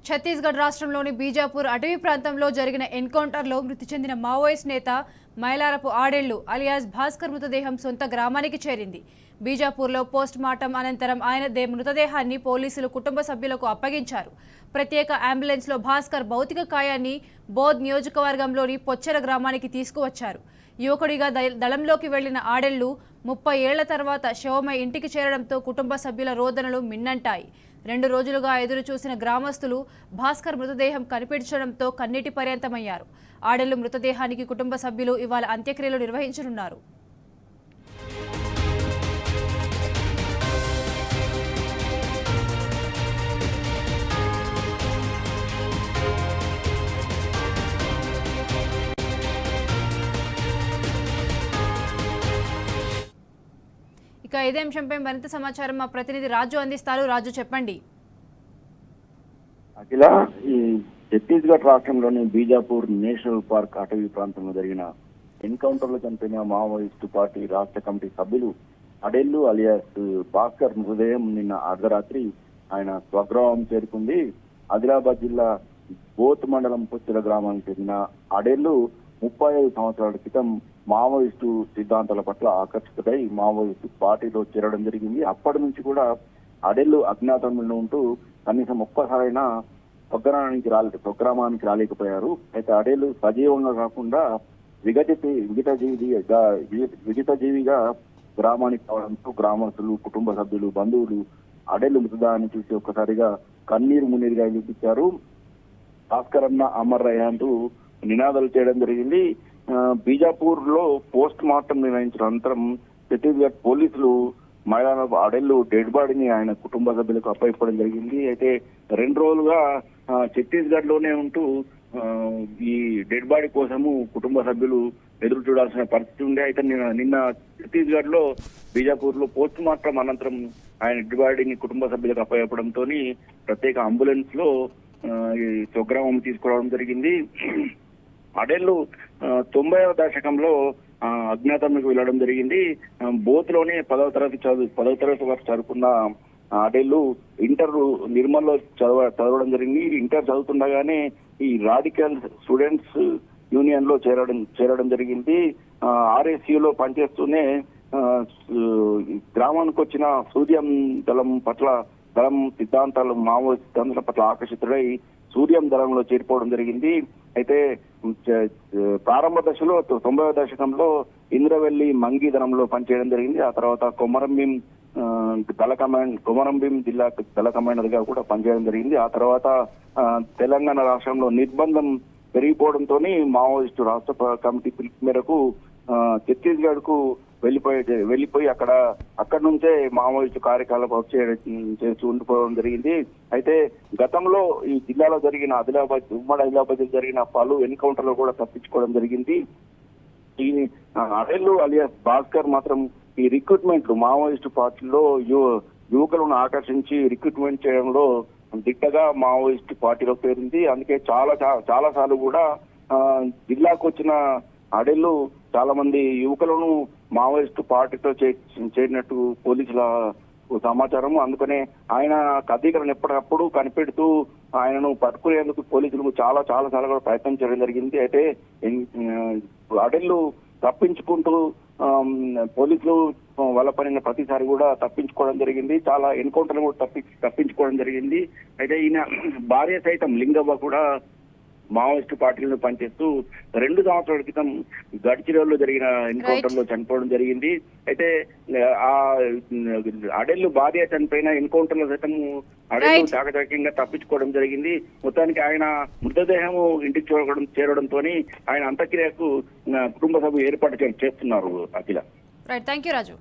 ఛత్తీస్గఢ్ రాష్ట్రంలోని బీజాపూర్ అటవీ ప్రాంతంలో జరిగిన ఎన్కౌంటర్లో మృతి చెందిన మావోయిస్ట్ నేత మైలారపు ఆడెళ్లు అలియాస్ భాస్కర్ మృతదేహం సొంత గ్రామానికి చేరింది. బీజాపూర్లో పోస్ట్ మార్టం అనంతరం ఆయన మృతదేహాన్ని పోలీసులు కుటుంబ సభ్యులకు అప్పగించారు. ప్రత్యేక అంబులెన్స్లో భాస్కర్ భౌతిక కాయాన్ని బోధ్ నియోజకవర్గంలోని పొచ్చెర గ్రామానికి తీసుకువచ్చారు. యువకుడిగా దళంలోకి వెళ్లిన ఆడెళ్లు 30 ఏళ్ల తర్వాత శవమై ఇంటికి చేరడంతో కుటుంబ సభ్యుల రోదనలు మిన్నంటాయి. 2 రోజులుగా ఎదురు చూసిన గ్రామస్తులు భాస్కర్ మృతదేహం కనిపించడంతో కన్నీటి పర్యంతమయ్యారు. ఆడెళ్లు మృతదేహానికి కుటుంబ సభ్యులు ఇవాళ అంత్యక్రియలు నిర్వహించనున్నారు. ఇక ఇదే అంశంపై మరింత సమాచారం మా ప్రతినిధి రాజు అందిస్తారు. రాజు, చెప్పండి. అఖిల, ఈ ఛత్తీస్గఢ్ రాష్ట్రంలోని బీజాపూర్ నేషనల్ పార్క్ అటవీ ప్రాంతంలో జరిగిన ఎన్కౌంటర్ లో చనిపోయిన మావోయిస్టు పార్టీ రాష్ట్ర కమిటీ సభ్యులు అడెల్లు అలియాస్ భాస్కర్ మృతదేహం నిన్న అర్ధరాత్రి ఆయన స్వగ్రామం చేరుకుంది. ఆదిలాబాద్ జిల్లా బోత్ మండలం పొచ్చిల గ్రామానికి చెందిన అడెల్లు 35 సంవత్సరాల క్రితం మావోయిస్టు సిద్ధాంతాల పట్ల ఆకర్షితుడై మావోయిస్టు పార్టీలో చేరడం జరిగింది. అప్పటి నుంచి కూడా అడెల్లు అజ్ఞాతంలో ఉంటూ కనీసం ఒక్కసారైనా స్వగ్రామానికి రాలేకపోయారు. అయితే అడెల్లు సజీవంగా కాకుండా విగత జీవిగా గ్రామానికి రావడంతో గ్రామస్తులు, కుటుంబ సభ్యులు, బంధువులు అడెల్లు మృతదేహాన్ని చూసి ఒక్కసారిగా కన్నీరు మున్నీరుగా చూపించారు. భాస్కర్ అన్న అమర్ రయ్య అంటూ నినాదాలు చేయడం జరిగింది. బీజాపూర్ లో పోస్ట్ మార్టం నిర్వహించిన అనంతరం ఛత్తీస్గఢ్ పోలీసులు మైలారపు అడెల్లు డెడ్ బాడీని ఆయన కుటుంబ సభ్యులకు అప్పగించడం జరిగింది. అయితే 2 రోజులుగా ఛత్తీస్గఢ్ లోనే ఉంటూ ఈ డెడ్ బాడీ కోసము కుటుంబ సభ్యులు ఎదురు చూడాల్సిన పరిస్థితి ఉంది. అయితే నిన్న ఛత్తీస్గఢ్ లో బీజాపూర్ లో పోస్ట్ మార్టం అనంతరం ఆయన డెడ్ బాడీని కుటుంబ సభ్యులకు అప్పగించడంతో ప్రత్యేక అంబులెన్స్ లో ఈ స్వగ్రామం తీసుకురావడం జరిగింది. అడెల్లు 90వ దశకంలో అజ్ఞాతంలోకి వెళ్లడం జరిగింది. బోత్ లోనే 10వ తరగతి వరకు చదువుకున్న అడెల్లు ఇంటర్ నిర్మల్లో చదవడం జరిగింది. ఇంటర్ చదువుతుండగానే ఈ రాడికల్ స్టూడెంట్స్ యూనియన్ లో చేరడం జరిగింది. ఆర్ఎస్యులో పనిచేస్తూనే గ్రామానికి వచ్చిన సూర్యం దళం సిద్ధాంతాలు మావోయిస్ట్ సిద్ధాంతాల పట్ల ఆకర్షితుడై సూర్యం దళంలో చేరిపోవడం జరిగింది. అయితే ప్రారంభ దశలో 90వ దశకంలో ఇంద్రవెల్లి మంగి దళంలో పనిచేయడం జరిగింది. ఆ తర్వాత కొమరంభీం జిల్లా దళ కమాండర్ గా కూడా పనిచేయడం జరిగింది. ఆ తర్వాత తెలంగాణ రాష్ట్రంలో నిర్బంధం పెరిగిపోవడంతో మావోయిస్టు రాష్ట్ర కమిటీ పిలుపు మేరకు ఛత్తీస్గఢ్ కు వెళ్లిపోయి అక్కడి నుంచే మావోయిస్టు కార్యకలాపాలు చేస్తూ ఉండిపోవడం జరిగింది. అయితే గతంలో ఈ జిల్లాలో జరిగిన ఉమ్మడి ఆదిలాబాద్ జరిగిన పలు ఎన్కౌంటర్లు కూడా తప్పించుకోవడం జరిగింది. ఈ అడెల్లు అలియాస్ భాస్కర్ మాత్రం ఈ రిక్రూట్మెంట్లు మావోయిస్టు పార్టీలో యువకులను ఆకర్షించి రిక్రూట్మెంట్ చేయడంలో దిట్టగా మావోయిస్టు పార్టీలో పేరుంది. అందుకే చాలా సార్లు కూడా జిల్లాకు వచ్చిన అడెల్లు చాలా మంది యువకులను మావోయిస్టు పార్టీతో చేరినట్టు పోలీసుల సమాచారం. అందుకనే ఆయన కదీకరణ ఎప్పటికప్పుడు కనిపెడుతూ ఆయనను పట్టుకునేందుకు పోలీసులకు చాలా కూడా ప్రయత్నం చేయడం జరిగింది. అయితే అడెల్లు తప్పించుకుంటూ పోలీసులు వలపడిన ప్రతిసారి కూడా తప్పించుకోవడం జరిగింది. చాలా ఎన్కౌంటర్లు కూడా తప్పించుకోవడం జరిగింది. అయితే ఈయన భార్య సైతం లింగవ్వ కూడా మావోయిస్టు పార్టీలను పనిచేస్తూ 2 సంవత్సరాల క్రితం గడ్చిరోల్లో జరిగిన ఎన్కౌంటర్ లో చనిపోవడం జరిగింది. అయితే ఆ అడెల్లు భార్య చనిపోయిన ఎన్కౌంటర్ లో సైతం అడెల్లు చాకచక్యంగా తప్పించుకోవడం జరిగింది. మొత్తానికి ఆయన మృతదేహము ఇంటికి చేరడంతో ఆయన అంత్యక్రియకు కుటుంబ సభ్యులు ఏర్పాటు చేస్తున్నారు. అఖిల, రైట్, థాంక్యూ రాజు.